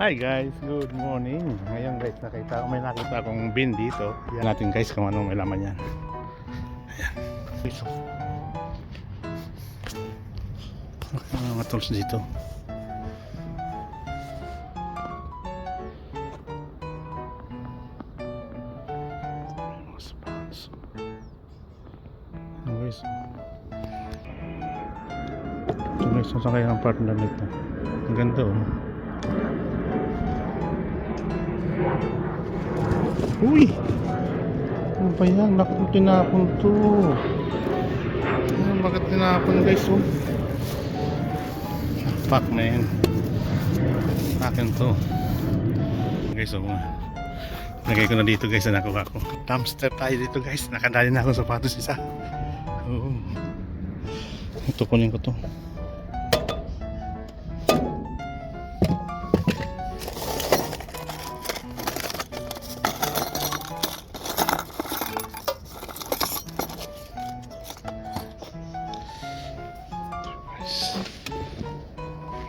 Hi guys, good morning. Ngayon guys, may nakita akong bin dito. Yan natin guys kung anong may laman yan. Ayan. So, mga tools dito. Mga spots. Ayan guys. So guys, saan kaya ang partner nito? Ang ganda oh. Uy! Ano ba yan? Naku, tinapon to. Ano, bakit tinapon guys oh? Fuck man. Akin to. Guys oh. Lagay ko na dito guys na nakuha ko. Dumpster tayo dito guys. Nakadali na akong sapatos isa. Oo. Ito kunin ko to.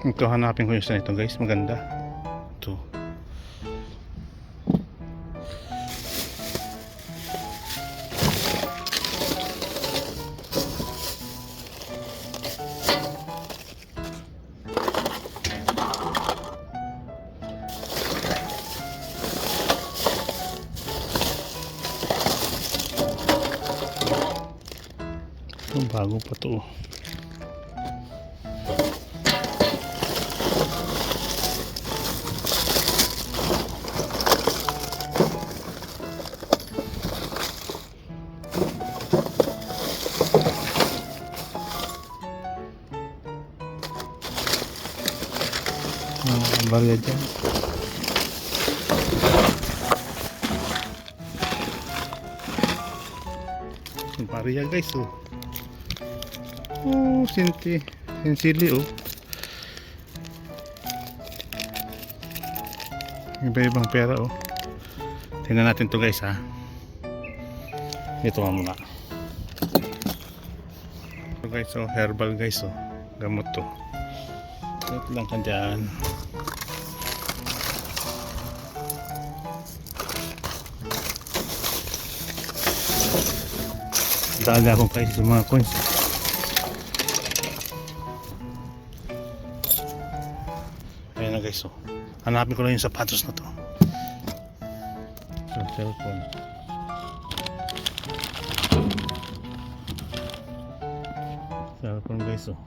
Ito hanapin ko yung isa nito guys, maganda. Ito. Bago pa to. Barya dyan. Barya guys oh. Oh, sinsili oh. Iba-ibang pera oh. Tingnan natin to guys ha. Ito nga muna. So guys oh, herbal guys oh. Gamot to. Ito lang ka dyan. Dala akong guys sa mga coins. Ayan na guys oh. Hanapin ko lang yung sapatos na to. So, cellphone. Cellphone guys oh.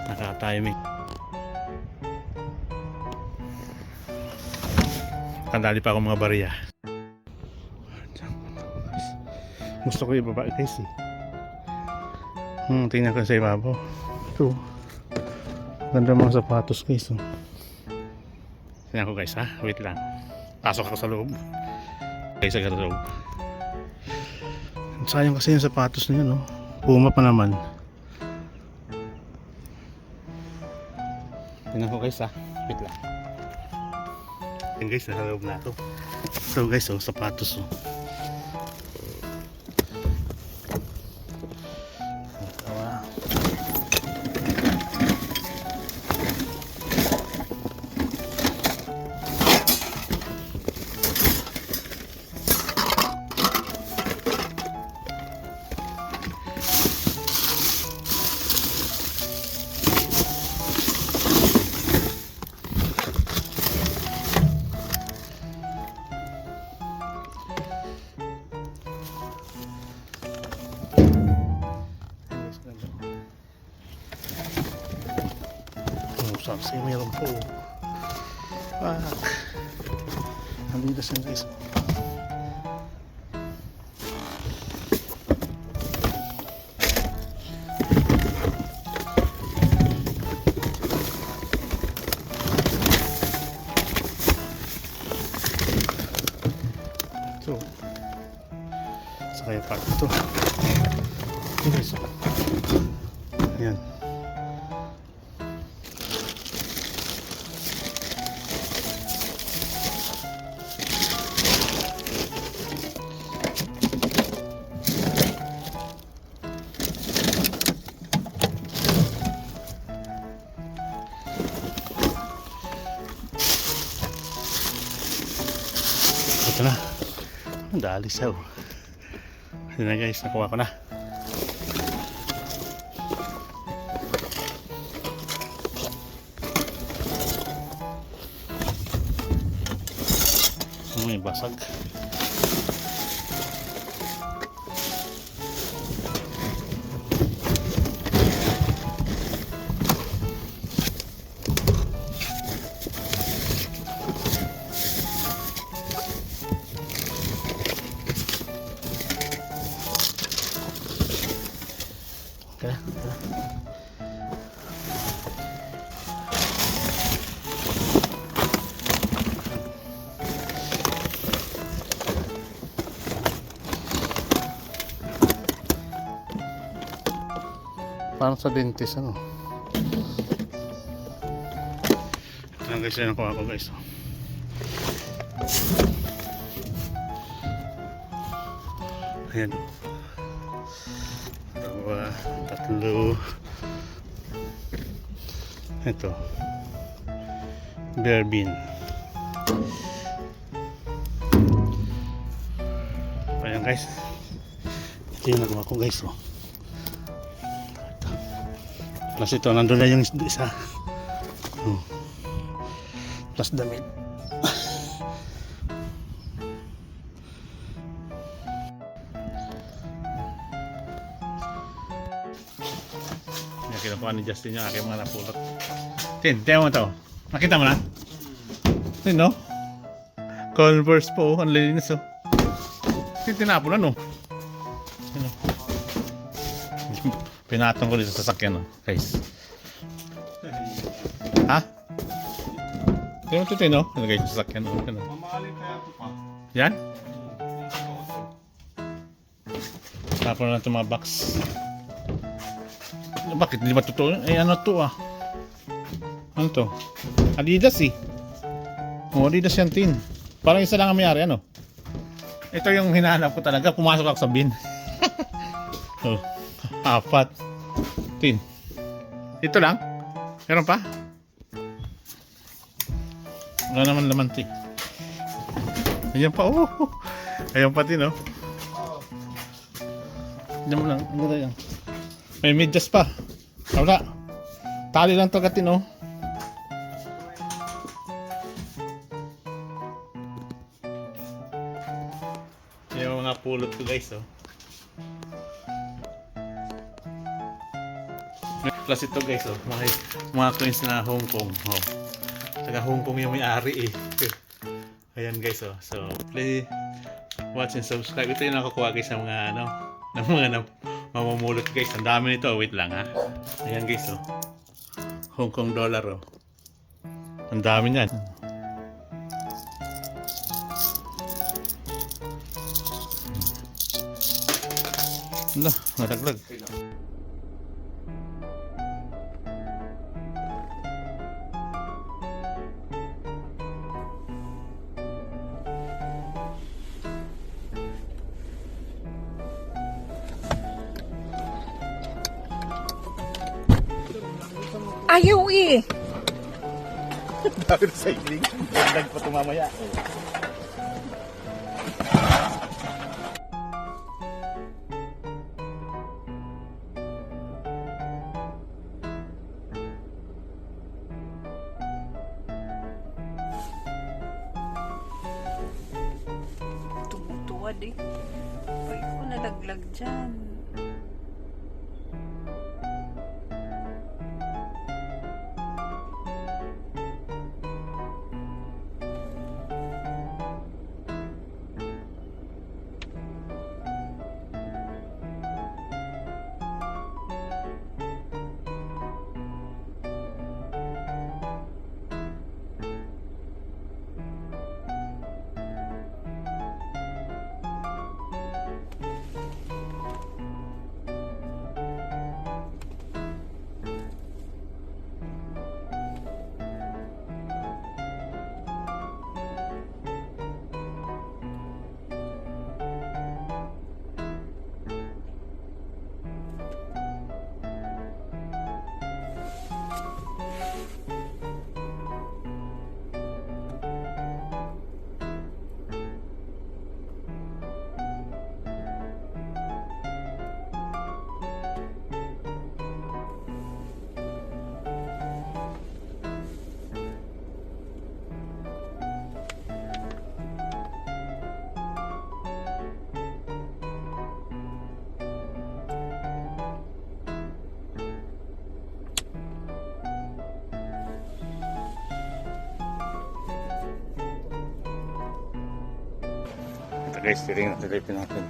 Naka-timing. Kandali pa ako mga barya. Gusto ko ibaba guys eh. Tingnan ko sa ibabaw. Ito. Ganda mga sapatos guys oh. Tingnan ko guys ha. Wait lang. Pasok ako sa loob. Guys sa loob. Sayang kasi yung sapatos na yun oh. Puma pa naman. Tingnan ko guys ha. Wait lang. Yan guys, nasa loob na ito. Ito guys oh, sapatos oh. Saksi meron po. Fuck. Nandito siya guys. Saka yung part ito. Ito guys. Ayan. Ito na. Ang dali siya oh. Ito na guys, nakuha ko na. May basag. Tara, tara. Parang sa dentist ano. Ito lang guys, yan ang kuha ko guys. Ayan. Dalawa, tatlo. Ito. Bear bean. Ayan guys. Ito yung nagawa ko guys. Oh. Plus ito, nandun na yung isa. Oh. Plus damit. Kinukuha ni Justin yung aking mga napulot. Tin, tiyan mo ito. Nakita mo na? Tin, no? Converse po, ang linis oh. Tin, tinapon na no? Ano? Pinatong ko dito sa sakyan oh, guys. Ha? Tiyan mo ito, Tin, no? Nalagay ko sa sakyan oh. Mamahalin kaya ito pa. Yan? Tapon na ito mga box. Bakit hindi ba totoo? Eh ano to ah? Ano to? Adidas eh. Oh, Adidas yan Tin. Parang isa lang ang mayari ano? Ito yung hinahanap ko talaga. Pumasok ako sa bin. Oh, 4. Tin. Ito lang? Meron pa? Wala naman laman Tin. Ayan pa oh. Ayan pa Tin oh. Diyan mo lang. Ang ganda yan. May medyas pa. Wala. Tali lang talaga Tin oh. Yung mga pulot ko guys oh. Plus ito guys oh. Mga coins na Hong Kong oh. Taga Hong Kong yung may-ari eh. Ayan guys oh. So please watch and subscribe. Ito yung nakakuha guys ng mga ano. Ng mga mamumulot guys. Ang dami nito. Wait lang ha. Ayan guys oh. Hong Kong dollar oh. Ang dami niyan. Wala, nataglag. Ayaw eh. Dami na cycling. Nagdag pa ito mamaya. Tumutuwad eh. Ay ko nalaglag dyan. guys, silipin natin.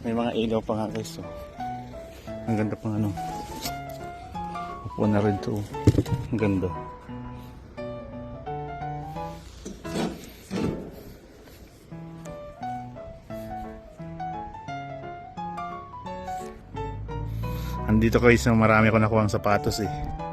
May mga ilaw pa nga guys. So. Ang ganda pang ano. Upo na rin to. Ang ganda. Andito guys, marami ko nakuha ang sapatos eh.